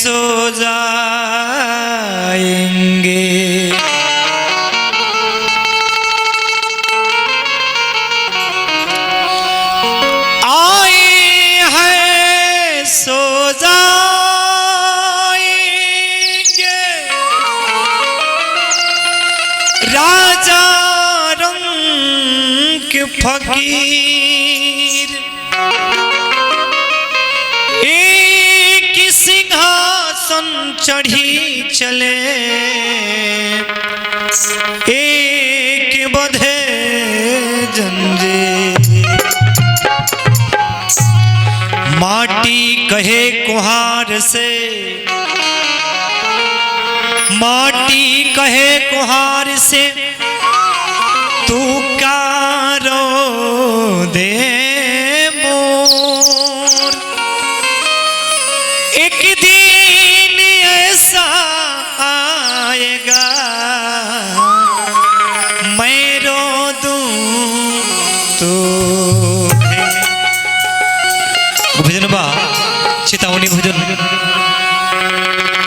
सो जाएंगे। राजा रंग फकीर एक सिंहासन चढ़ी चले, एक बंधे जंजीर। माटी कहे कुहार से, माटी कहे कुहार से, तू कारो दे मोर। एक दिन ऐसा आएगा मैं रो दूं तो भजन बा चेतावनी भजन।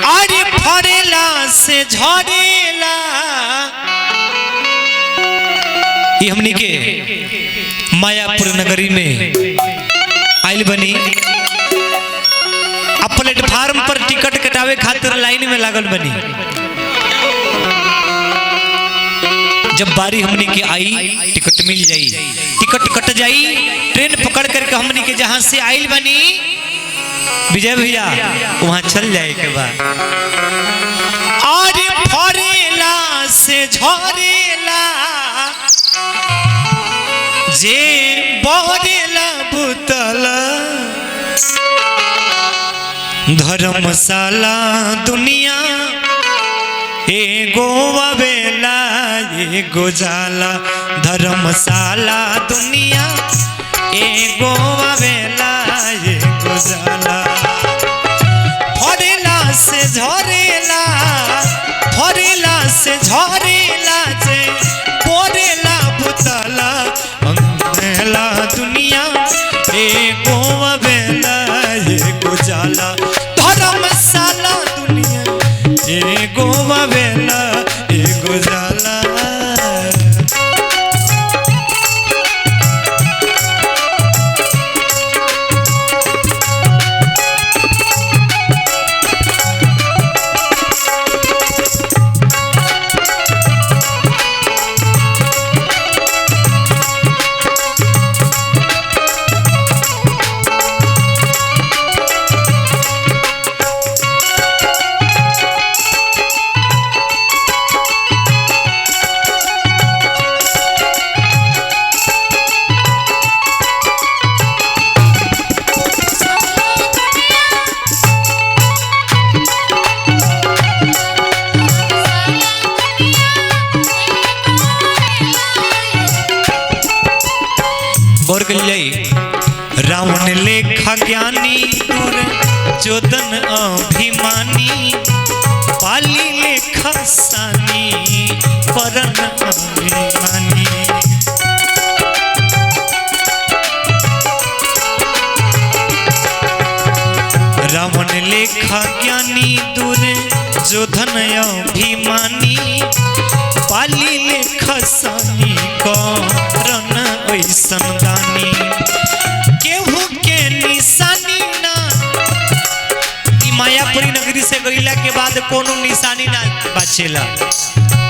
अरे फरेला से झरेला, ये हमनी के मायापुर नगरी में आइल बनी। अब प्लेटफार्म पर टिकट कटावे खातिर लाइन में लागल बनी। जब बारी हमनी के आई टिकट मिल जाई, टिकट कट जाई, ट्रेन पकड़ करके हमनी के जहां से आइल बनी विजय भैया वहां चल जाए के बाद। और फरेला से झरेला जे बहरेला भूतला, धर्मशाला दुनिया एगो आवेला एगो जाला। धर्मशाला दुनिया एगो आवेला एगो जाला। फरेला से झरेला, फरेला से झरेला जे बोरेला भूतला, अंगेला दुनिया एगो आवेला एगो जाला। धर्मशाला दुनिया एगो आवेला एगो जाला। रावण लेखा ज्ञानी दुर्योधन अभिमानी, पाली लेखा सानी परन अभिमानी। रावण लेखा ज्ञानी दुर्योधन अभिमानी, पाली लेखा सानी करन ऐसन दानी। केहू के निशानी ना, मायापुरी नगरी से गईला के बाद कोनो निशानी ना बचेला।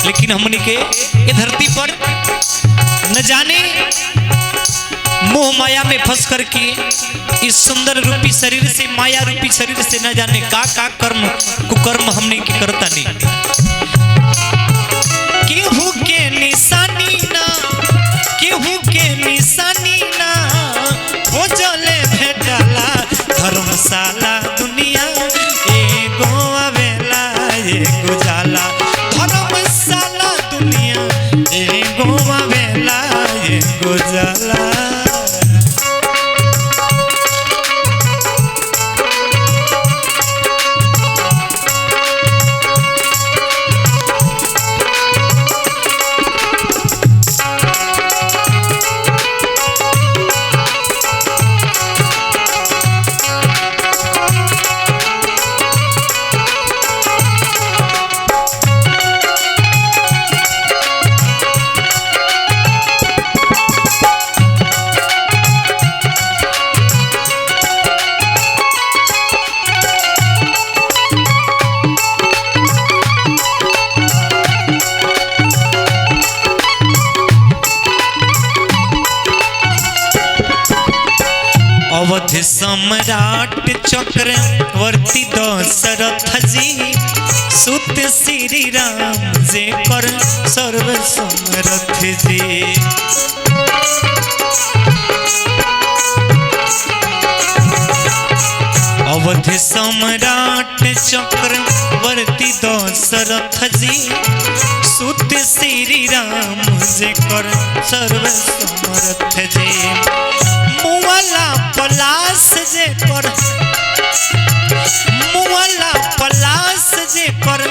लेकिन हमनी के ये धरती पर न जाने मोह माया में फंस करके इस सुंदर रूपी शरीर से, माया रूपी शरीर से न जाने का कर्म कुकर्म हमने के करता नहीं। केहू के निशानी ना, केहू के निशानी ना, हो जले भेटला। धर्मशाला दुनिया एगो आवेला एगो जाला। धर्मशाला दुनिया एगो आवेला एगो जाला। सम्राट चक्रवर्ती दशरथ जी सुत श्री राम जे कर सर्व समरथ जी। अवध सम्राट चक्रवर्ती दशरथ जी सुत श्री राम जे कर सर्व समरथ जी। मुआला पलास जे कर मुआला पलास जे कर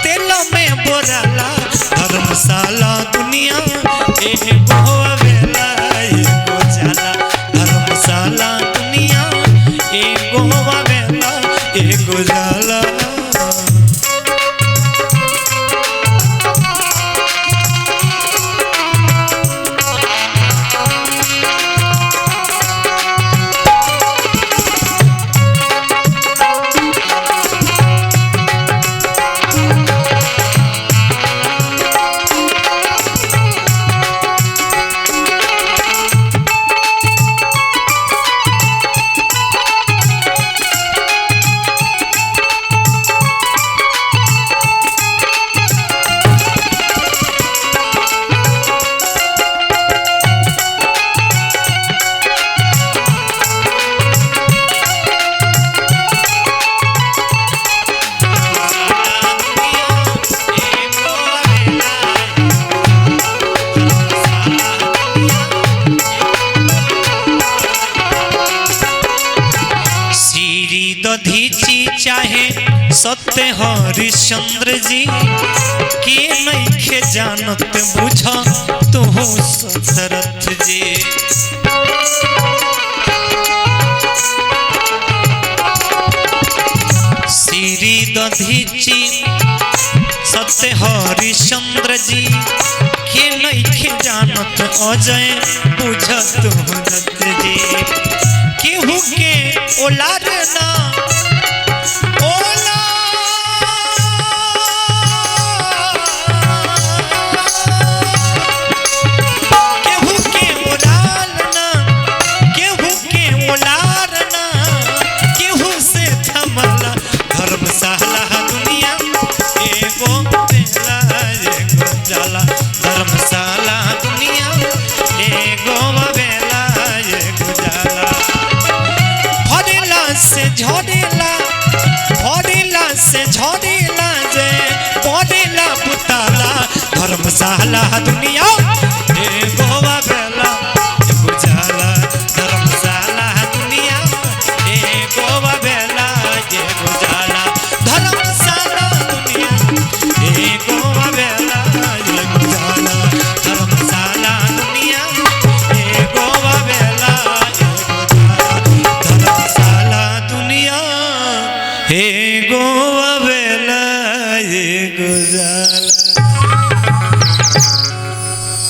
तेल में बोराला धर्मशाला दुनिया एगो वेला एगो जाला धर्मशाला दुनिया एगो वेला एगो जाला। चाहे सत्य हरिश्चंद्र जी के नइखे जानत बुझा तू दशरथ जी। श्री दधीची सत्य हरिश्चंद्र जी के नइखे जानत अजय बुझा तू दत्त जी। केहू के ओलार ना धर्मशाला दुनिया एगो वेला एगो जाला। भरेला से झड़ेला भरेला से झड़ेला जे पड़ेला पुताला धर्मशाला दुनिया